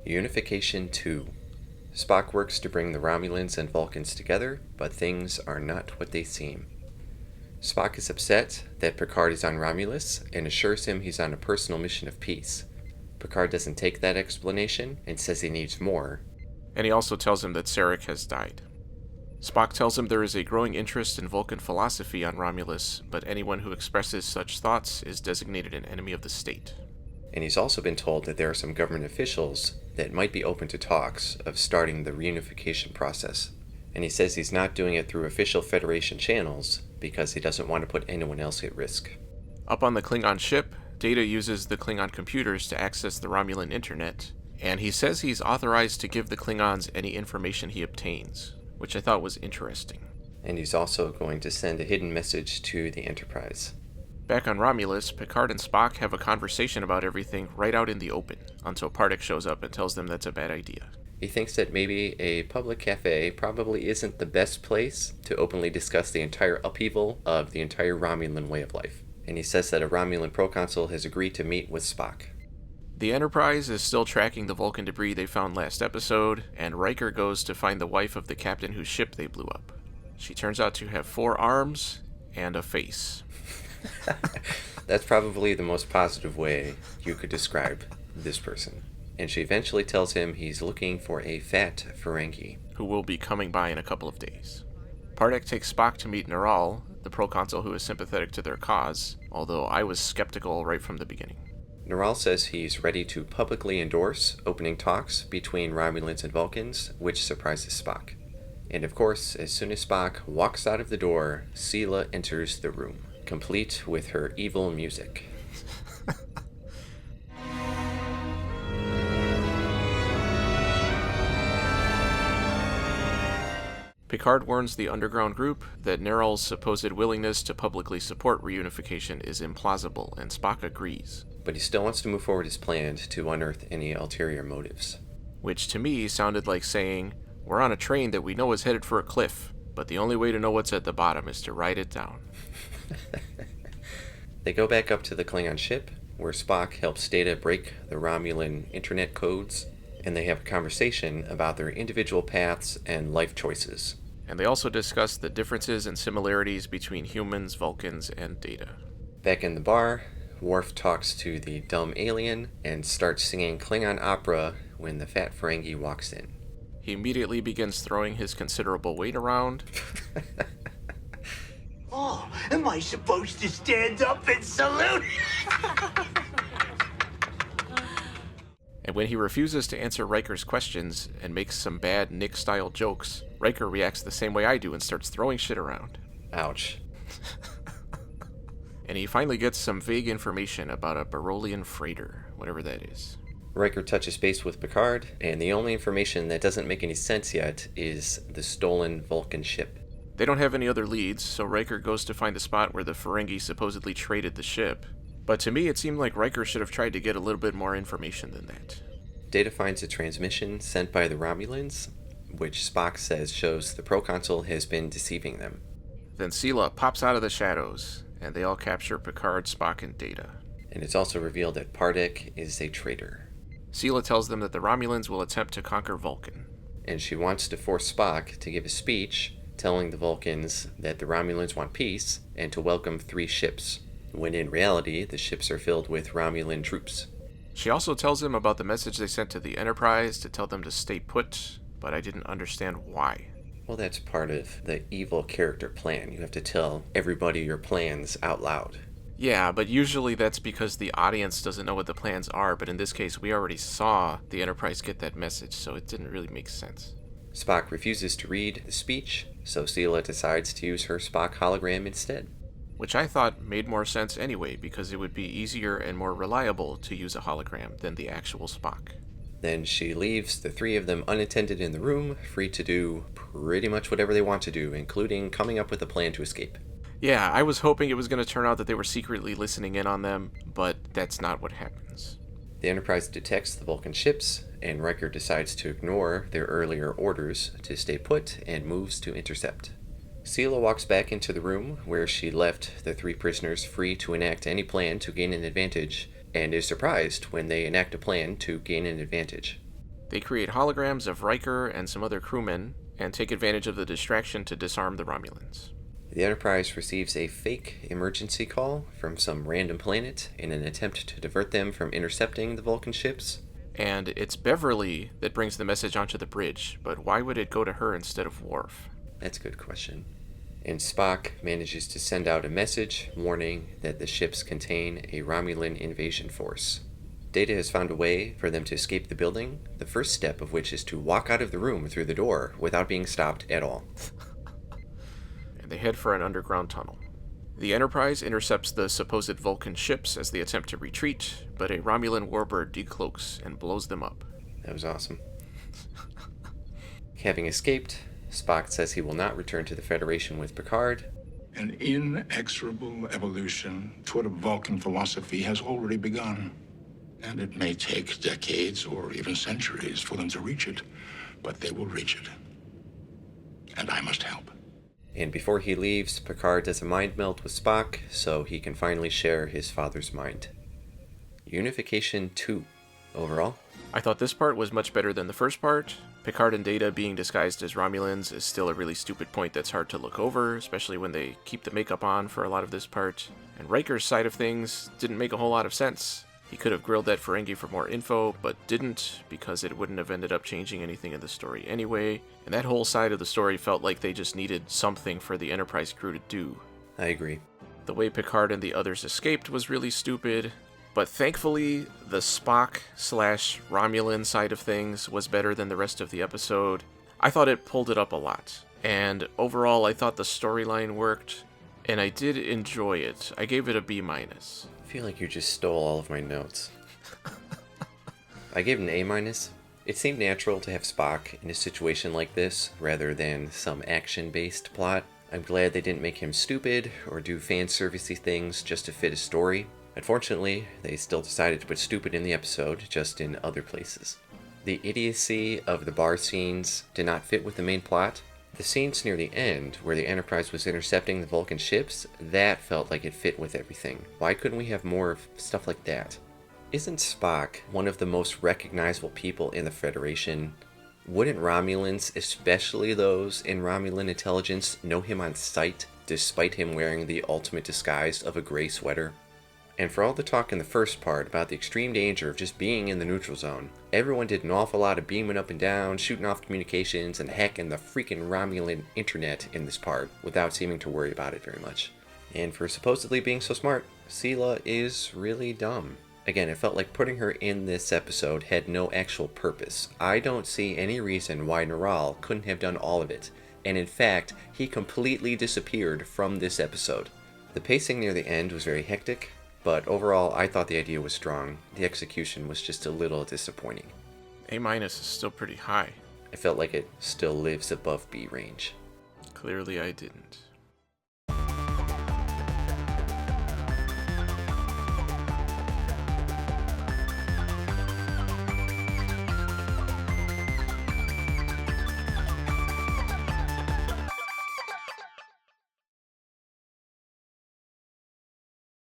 Unification 2. Spock works to bring the Romulans and Vulcans together, but things are not what they seem. Spock is upset that Picard is on Romulus and assures him he's on a personal mission of peace. Picard doesn't take that explanation and says he needs more. And he also tells him that Sarek has died. Spock tells him there is a growing interest in Vulcan philosophy on Romulus, but anyone who expresses such thoughts is designated an enemy of the state. And he's also been told that there are some government officials that might be open to talks of starting the reunification process. And he says he's not doing it through official Federation channels because he doesn't want to put anyone else at risk. Up on the Klingon ship, Data uses the Klingon computers to access the Romulan internet, and he says he's authorized to give the Klingons any information he obtains, which I thought was interesting. And he's also going to send a hidden message to the Enterprise. Back on Romulus, Picard and Spock have a conversation about everything right out in the open, until Pardek shows up and tells them that's a bad idea. He thinks that maybe a public cafe probably isn't the best place to openly discuss the entire upheaval of the entire Romulan way of life. And he says that a Romulan proconsul has agreed to meet with Spock. The Enterprise is still tracking the Vulcan debris they found last episode, and Riker goes to find the wife of the captain whose ship they blew up. She turns out to have 4 arms and a face. That's probably the most positive way you could describe this person. And she eventually tells him he's looking for a fat Ferengi, who will be coming by in a couple of days. Pardek takes Spock to meet Neral, the proconsul who is sympathetic to their cause, although I was skeptical right from the beginning. Neral says he's ready to publicly endorse opening talks between Romulans and Vulcans, which surprises Spock. And of course, as soon as Spock walks out of the door, Sela enters the room, complete with her evil music. Picard warns the underground group that Neral's supposed willingness to publicly support reunification is implausible, and Spock agrees. But he still wants to move forward his plan to unearth any ulterior motives. Which to me sounded like saying, we're on a train that we know is headed for a cliff, but the only way to know what's at the bottom is to ride it down. They go back up to the Klingon ship, where Spock helps Data break the Romulan internet codes, and they have a conversation about their individual paths and life choices. And they also discuss the differences and similarities between humans, Vulcans, and Data. Back in the bar, Worf talks to the dumb alien and starts singing Klingon opera when the fat Ferengi walks in. He immediately begins throwing his considerable weight around. Oh, am I supposed to stand up and salute? And when he refuses to answer Riker's questions and makes some bad Nick-style jokes, Riker reacts the same way I do and starts throwing shit around. Ouch. And he finally gets some vague information about a Barolian freighter, whatever that is. Riker touches base with Picard, and the only information that doesn't make any sense yet is the stolen Vulcan ship. They don't have any other leads, so Riker goes to find the spot where the Ferengi supposedly traded the ship. But to me, it seemed like Riker should have tried to get a little bit more information than that. Data finds a transmission sent by the Romulans, which Spock says shows the proconsul has been deceiving them. Then Sela pops out of the shadows, and they all capture Picard, Spock, and Data. And it's also revealed that Pardek is a traitor. Sela tells them that the Romulans will attempt to conquer Vulcan. And she wants to force Spock to give a speech telling the Vulcans that the Romulans want peace and to welcome 3 ships, when in reality the ships are filled with Romulan troops. She also tells him about the message they sent to the Enterprise to tell them to stay put, but I didn't understand why. Well, that's part of the evil character plan. You have to tell everybody your plans out loud. Yeah, but usually that's because the audience doesn't know what the plans are, but in this case we already saw the Enterprise get that message, so it didn't really make sense. Spock refuses to read the speech, so Sela decides to use her Spock hologram instead. Which I thought made more sense anyway, because it would be easier and more reliable to use a hologram than the actual Spock. Then she leaves the 3 of them unattended in the room, free to do pretty much whatever they want to do, including coming up with a plan to escape. Yeah, I was hoping it was going to turn out that they were secretly listening in on them, but that's not what happens. The Enterprise detects the Vulcan ships, and Riker decides to ignore their earlier orders to stay put and moves to intercept. Sela walks back into the room where she left the 3 prisoners free to enact any plan to gain an advantage, and is surprised when they enact a plan to gain an advantage. They create holograms of Riker and some other crewmen, and take advantage of the distraction to disarm the Romulans. The Enterprise receives a fake emergency call from some random planet in an attempt to divert them from intercepting the Vulcan ships. And it's Beverly that brings the message onto the bridge, but why would it go to her instead of Worf? That's a good question. And Spock manages to send out a message warning that the ships contain a Romulan invasion force. Data has found a way for them to escape the building, the first step of which is to walk out of the room through the door without being stopped at all. And they head for an underground tunnel. The Enterprise intercepts the supposed Vulcan ships as they attempt to retreat, but a Romulan warbird decloaks and blows them up. That was awesome. Having escaped, Spock says he will not return to the Federation with Picard. An inexorable evolution toward a Vulcan philosophy has already begun. And it may take decades or even centuries for them to reach it, but they will reach it. And I must help. And before he leaves, Picard does a mind meld with Spock so he can finally share his father's mind. Unification 2, overall. I thought this part was much better than the first part. Picard and Data being disguised as Romulans is still a really stupid point that's hard to look over, especially when they keep the makeup on for a lot of this part. And Riker's side of things didn't make a whole lot of sense. He could have grilled that Ferengi for more info, but didn't, because it wouldn't have ended up changing anything in the story anyway. And that whole side of the story felt like they just needed something for the Enterprise crew to do. I agree. The way Picard and the others escaped was really stupid, but thankfully, the Spock/Romulan side of things was better than the rest of the episode. I thought it pulled it up a lot, and overall I thought the storyline worked, and I did enjoy it. I gave it a B-. I feel like you just stole all of my notes. I gave it an A-. It seemed natural to have Spock in a situation like this, rather than some action-based plot. I'm glad they didn't make him stupid, or do fan-servicey things just to fit a story. Unfortunately, they still decided to put stupid in the episode, just in other places. The idiocy of the bar scenes did not fit with the main plot. The scenes near the end, where the Enterprise was intercepting the Vulcan ships, that felt like it fit with everything. Why couldn't we have more of stuff like that? Isn't Spock one of the most recognizable people in the Federation? Wouldn't Romulans, especially those in Romulan intelligence, know him on sight, despite him wearing the ultimate disguise of a gray sweater? And for all the talk in the first part about the extreme danger of just being in the neutral zone, everyone did an awful lot of beaming up and down, shooting off communications, and hacking the freaking Romulan internet in this part without seeming to worry about it very much. And for supposedly being so smart, Sela is really dumb. Again, it felt like putting her in this episode had no actual purpose. I don't see any reason why Neral couldn't have done all of it, and in fact, he completely disappeared from this episode. The pacing near the end was very hectic, but overall, I thought the idea was strong. The execution was just a little disappointing. A- is still pretty high. I felt like it still lives above B range. Clearly I didn't.